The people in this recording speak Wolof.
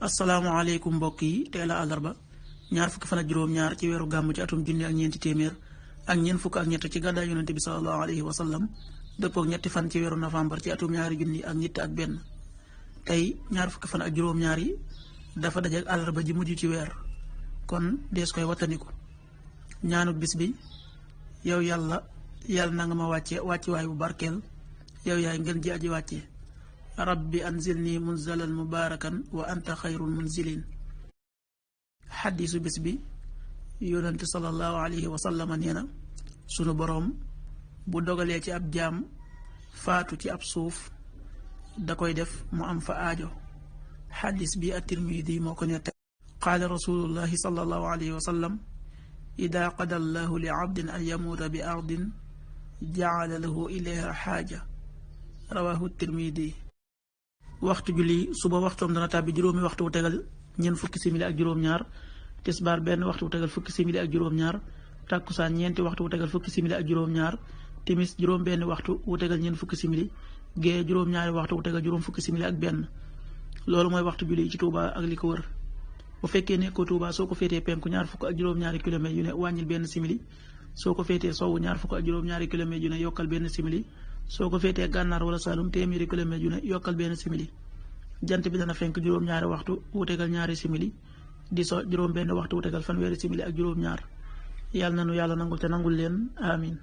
asalaamaaleykum mbokk yi tey la àllarba ñaar fukki fan ak juróom-ñaar ci weeru gàmm ci atum junni ak ñeenti téeméer ak ñeent fukk ak ñett ci gàddaay yonente bi sallallahu alayhi wa sallam dëppook ñetti fan ci weeru novembre ci atum ñaari junni ak ñett ak benn. tey ñaar fukki fan ak juróom-ñaar yi dafa dajeek àllarba ji mujj ci weer kon dees koy wattandiku. ñaanu bis bi yow yàlla na nga ma wàcce wàcciwaay bu barkeel yow yaay ngeen ji aji wàcce rabbi anzilni munzalan mubarakan wa anta xayrul munzilin. xaddisu bis bi yonente sallallahu alayhi wa sallam nee na sunu boroom bu dogalee ci ab jaam faatu ci ab suuf da koy def mu am fa aajo. xaddis bi at-Tirmidi moo ko nette qaala rasulullahi sallallahu alayhi wa sallam ida qada allahu li abdin an yamuuta bi ardin jaala lahu ilayha xaaja rawahu Tirmidi. waxtu julli suba waxtoom dana tàbbi juróomi waxtu wu tegal ñeent fukki simili ak juróom-ñaar, tisbaar benn waxtu wu tegal fukki simili ak juróom-ñaar, tàkkusaan ñeenti waxtu wu tegal fukki simili ak juróom-ñaar, timis juróom benn waxtu wu tegal ñeent fukki simili, gée juróom-ñaari waxtu wu tegal juróom fukki simili ak benn. loolu mooy waxtu julli ci Touba ak li ko wër. bu fekkee nekkoo Touba soo ko féetee penku ñaar fukk ak juróom-ñaari kilomètres yu ne wàññil benn simili, soo ko féetee sowwu ñaar fukk ak juróom-ñaari kilomètres yu ne yokkal benn simili, soo ko féetee gànnaar wala Saalum téeméeri kilomètres yu ne yokkal benn simili. jant bi dana fenk juróom-ñaari waxtu wu tegal ñaari simili, di so juróom benn waxtu wu tegal fanweeri simili ak juróom-ñaar. yàlla na nu yàlla nangul te nangul leen amin.